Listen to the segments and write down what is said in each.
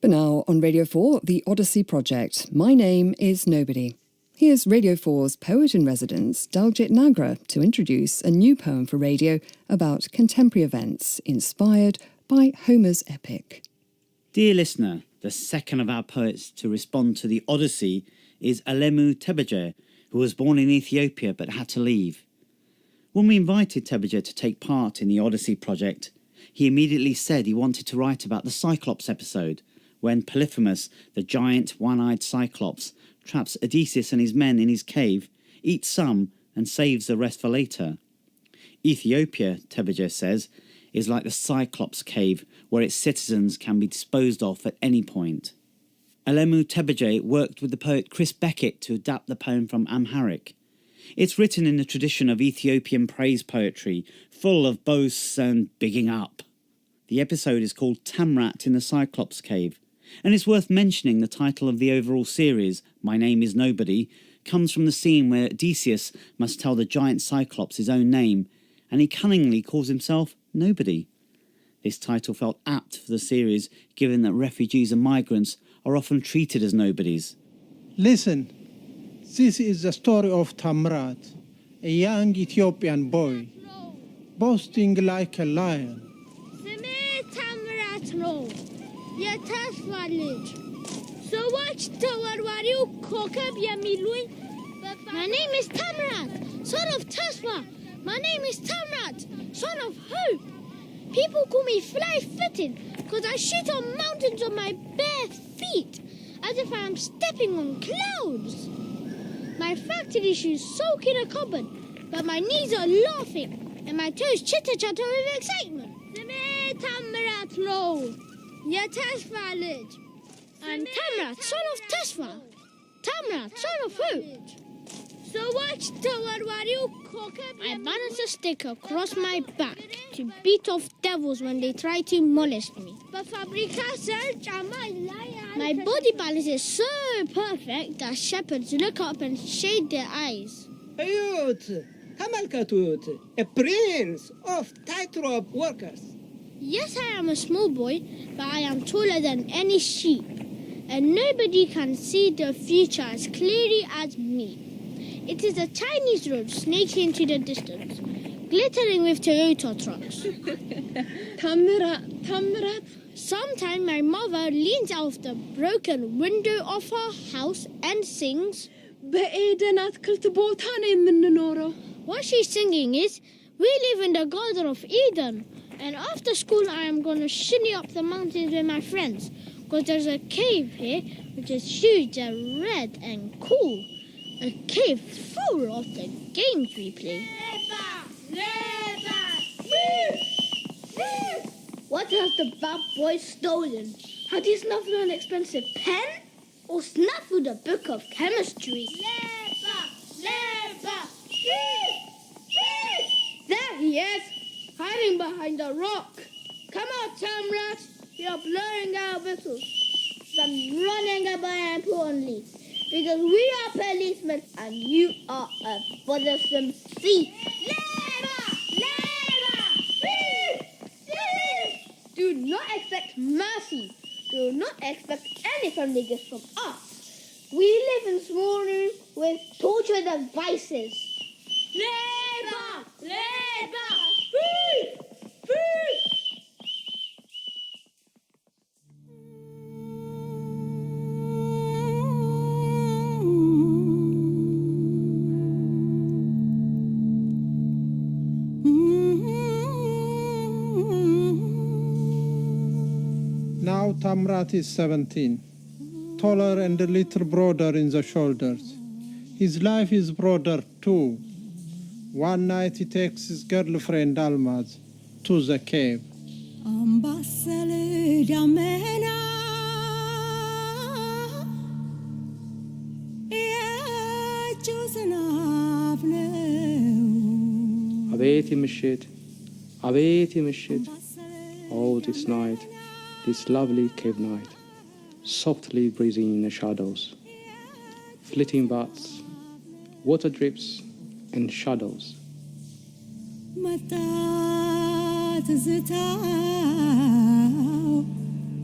But now on Radio 4, the Odyssey Project. My name is Nobody. Here's Radio 4's poet-in-residence, Daljit Nagra, to introduce a new poem for radio about contemporary events inspired by Homer's epic. Dear listener, the second of our poets to respond to the Odyssey is Alemu Tebeje, who was born in Ethiopia but had to leave. When we invited Tebeje to take part in the Odyssey project, he immediately said he wanted to write about the Cyclops episode, when Polyphemus, the giant one-eyed Cyclops, traps Odysseus and his men in his cave, eats some and saves the rest for later. Ethiopia, Tebeje says, is like the Cyclops Cave, where its citizens can be disposed of at any point. Alemu Tebeje worked with the poet Chris Beckett to adapt the poem from Amharic. It's written in the tradition of Ethiopian praise poetry, full of boasts and bigging up. The episode is called Tamrat in the Cyclops Cave, and it's worth mentioning the title of the overall series, My Name is Nobody, comes from the scene where Odysseus must tell the giant Cyclops his own name, and he cunningly calls himself Nobody. This title felt apt for the series, given that refugees and migrants are often treated as nobodies. Listen, this is the story of Tamrat, a young Ethiopian boy, boasting like a lion. የተስፋ ልጅ ሰዎች ተወርዋሪው ኮከብ የሚሉኝ My name is Tamrat, son of Tesfa. My name is Tamrat, son of hope. People call me fly-footed because I shoot on mountains on my bare feet as if I am stepping on clouds. My factory shoes soak in a cupboard, but my knees are laughing and my toes chitter-chatter with excitement. Tamrat no. የተስፋ ልጅ and Tamrat, son of Tesfa. Tamrat, son of hope. ሰዎች ተወርዋሪው ኮከብ I balance a stick across my back to beat off devils when they try to molest me. በፋብሪካ ስር ጫማ ላይ My body balance is so perfect that shepherds look up and shade their eyes. እዩት ተመልከቱት, a prince of tightrope workers. Yes, I am a small boy, but I am taller than any sheep, and nobody can see the future as clearly as me. It is a Chinese road snaking into the distance, glittering with Toyota trucks. Tamrat. Sometimes my mother leans out of the broken window of her house and sings, በኤደን አትክልት ቦታ ነው የምንኖረው. What she's singing is, we live in the Garden of Eden. And after school, I am going to shinny up the mountains with my friends. Because there's a cave here, which is huge and red and cool. A cave full of the games we play. What has the bad boy stolen? Had he snuffed an expensive pen? Or snaffled a book of chemistry? There he is! Hiding behind a rock. Come out, Tamrat. You're blowing our whistles. I'm running away importantly, because we are policemen and you are a bothersome thief. Do not expect mercy. Do not expect any friendly gifts from us. We live in small rooms with torture devices. Labor! Labor! Now Tamrat is 17, taller and a little broader in the shoulders. His life is broader too. One night he takes his girlfriend Almaz to the cave. Abeti mishit, oh this night, this lovely cave night, softly breezing in the shadows, flitting bats, water drips, and shadows.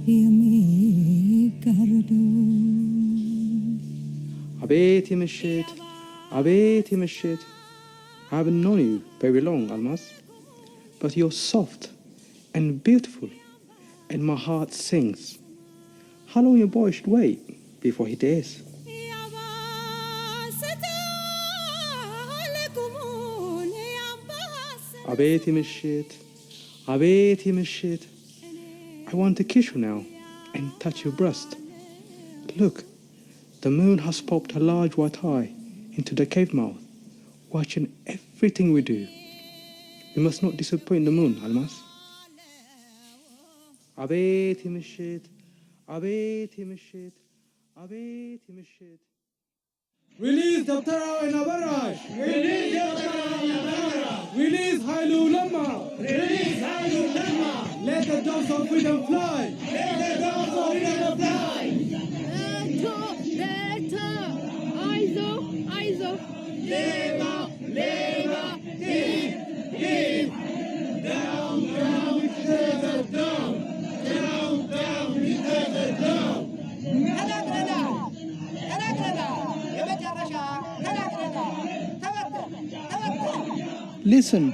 Yummy. Abeti Meshit, Abeti Meshit. I haven't known you very long, Almas, but you're soft and beautiful, and my heart sings. How long your boy should wait before he dares? Abeti Meshit, Abeti Meshit. I want to kiss you now and touch your breast. Look, the moon has popped a large white eye into the cave mouth, watching everything we do. We must not disappoint the moon, Almas. Abeti Meshit, Abeti Meshit, Abeti Meshit. Release Dabtara and Abarash! Release Dabtara and Abarash! Release Hailu Lama! Release Hailu Lama! Let the dogs of freedom fly! Let the dogs of freedom fly! Aizo, Leva, leva, give! Down, down, we desert down! Down, down, we desert down! Listen,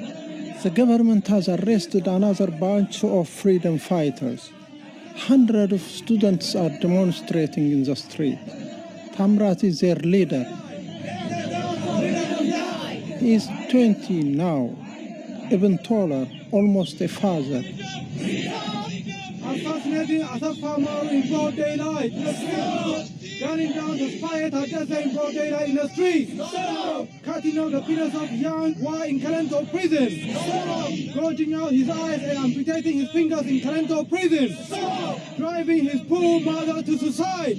the government has arrested another bunch of freedom fighters. Hundreds of students are demonstrating in the street. Tamrat is their leader. He is 20 now, even taller, almost a father. Assassinating a farmer in broad daylight. Gunning down the spy at Addis in broad daylight in the street. Cutting out the penis of young while in Calento prison. Gouging out his eyes and amputating his fingers in Calento prison. Driving his poor mother to suicide.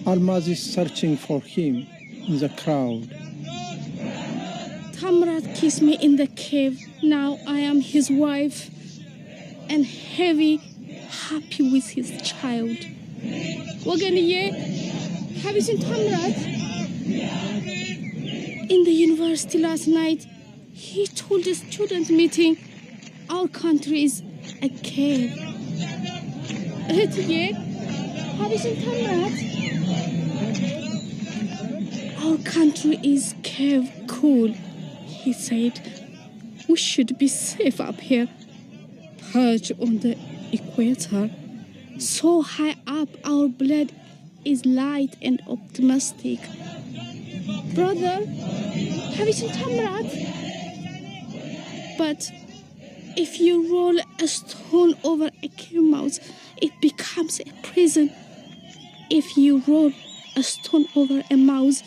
Almaz is searching for him in the crowd. Tamrat kissed me in the cave. Now I am his wife and happy with his child. Waganiye, have you seen Tamrat? In the university last night, he told a student meeting, our country is a cave. Etiye, have you seen Tamrat? Our country is cave cool, he said. We should be safe up here, perched on the equator. So high up, our blood is light and optimistic. Brother, have you seen Tamrat? But if you roll a stone over a cave mouth, it becomes a prison. If you roll a stone over a mouse,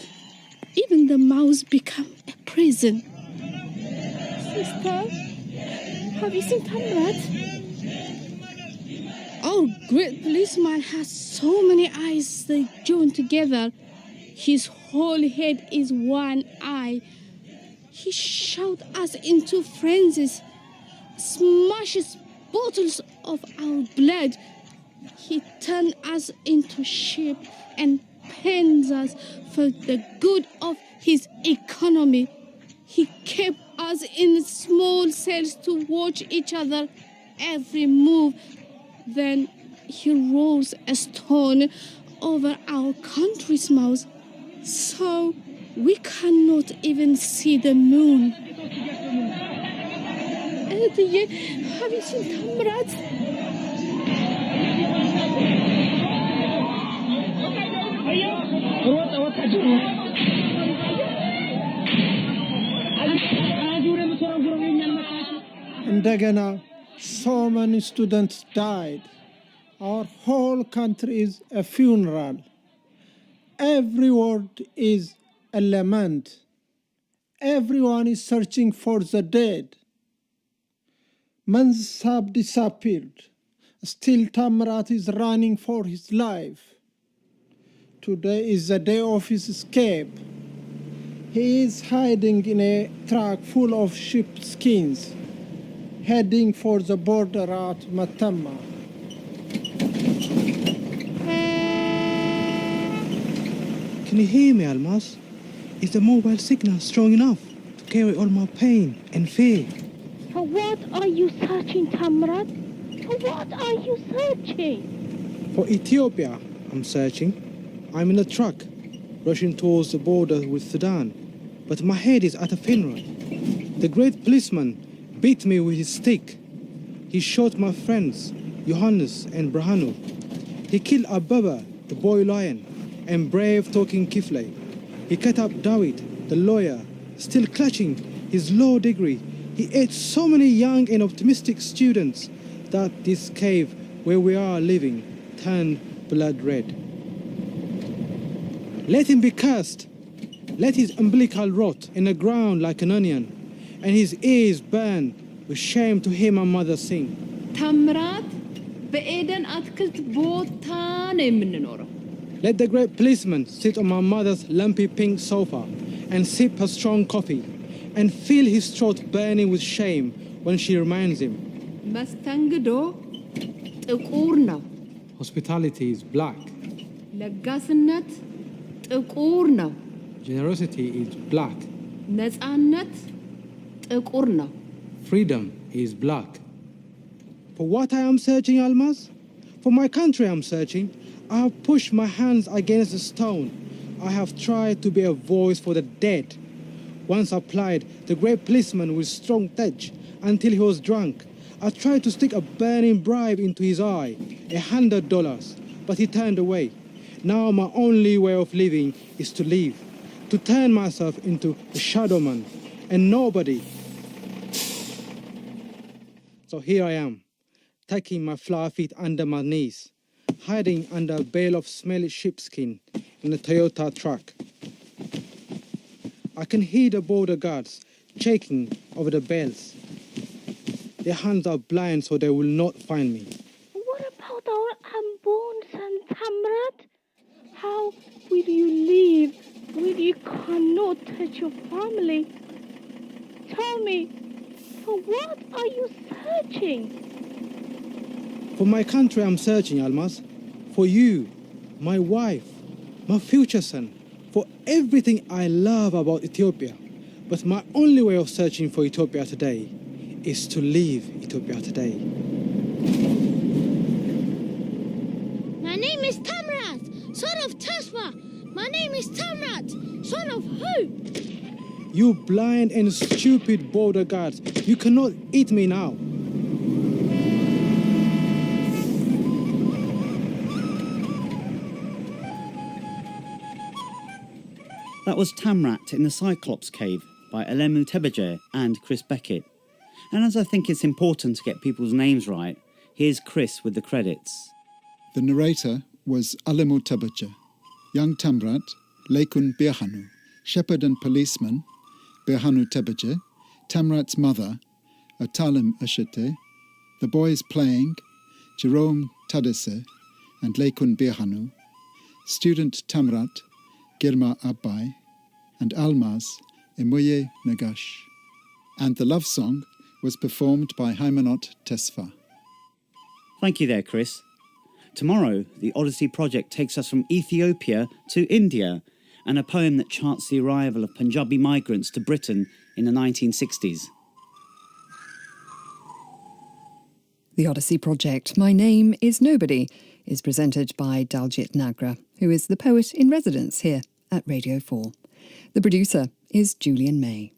even the mouse becomes a prison. Sister, have you seen Tamrat? Our great policeman has so many eyes they join together. His whole head is one eye. He shouts us into frenzies, smashes bottles of our blood. He turns us into sheep and pains us for the good of his economy. He kept us in small cells to watch each other every move. Then he rolls a stone over our country's mouth, so we cannot even see the moon. Have you seen Tamrat? Ndagana, so many students died. Our whole country is a funeral. Every word is a lament. Everyone is searching for the dead. Months have disappeared. Still Tamrat is running for his life. Today is the day of his escape. He is hiding in a truck full of sheep skins, heading for the border at Matama. Can you hear me, Almas? Is the mobile signal strong enough to carry all my pain and fear? For what are you searching, Tamrat? For what are you searching? For Ethiopia, I'm searching. I'm in a truck, rushing towards the border with Sudan, but my head is at a funeral. The great policeman beat me with his stick. He shot my friends, Johannes and Brahanu. He killed Ababa, the boy lion, and brave talking Kifle. He cut up Dawit, the lawyer, still clutching his law degree. He ate so many young and optimistic students that this cave where we are living turned blood red. Let him be cursed. Let his umbilical rot in the ground like an onion, and his ears burn with shame to hear my mother sing. ታምራት በኤደን አትክልት ቦታ ነው የምንኖረው። Let the great policeman sit on my mother's lumpy pink sofa and sip her strong coffee and feel his throat burning with shame when she reminds him. መስተንግዶ ጥቁር ነው። Hospitality is black. ለጋስነት ጥቁር ነው። Generosity is black. ነፃነት ጥቁር ነው። Freedom is black. For what I am searching, Almaz? For my country I am searching. I have pushed my hands against the stone. I have tried to be a voice for the dead. Once I plied the great policeman with strong touch until he was drunk. I tried to stick a burning bribe into his eye, $100, but he turned away. Now my only way of living is to leave, to turn myself into a shadow man and nobody. So here I am, tucking my flower feet under my knees, hiding under a bale of smelly sheepskin in a Toyota truck. I can hear the border guards shaking over the bales. Their hands are blind so they will not find me. What about our unborn son Tamrat? How will you live when you cannot touch your family? Tell me, for what are you searching? For my country I'm searching, Almaz. For you, my wife, my future son, for everything I love about Ethiopia. But my only way of searching for Ethiopia today is to leave Ethiopia today. My name is Tamrat, son of Tasma. My name is Tamrat, son of hope. You blind and stupid border guards, you cannot eat me now. That was Tamrat in the Cyclops Cave by Alemu Tebeje and Chris Beckett. And as I think it's important to get people's names right, here's Chris with the credits. The narrator was Alemu Tebeje, young Tamrat, Lekun Birhanu, shepherd and policeman, Birhanu Tebeje, Tamrat's mother, Atalem Ashete, the boys playing, Jerome Tadese and Lekun Birhanu, student Tamrat, Girma Abbai, and Almaz, Emoye Nagash. And the love song was performed by Hymanot Tesfa. Thank you there, Chris. Tomorrow, the Odyssey project takes us from Ethiopia to India, and a poem that charts the arrival of Punjabi migrants to Britain in the 1960s. The Odyssey project, My Name is Nobody, is presented by Daljit Nagra, who is the poet in residence here at Radio 4. The producer is Julian May.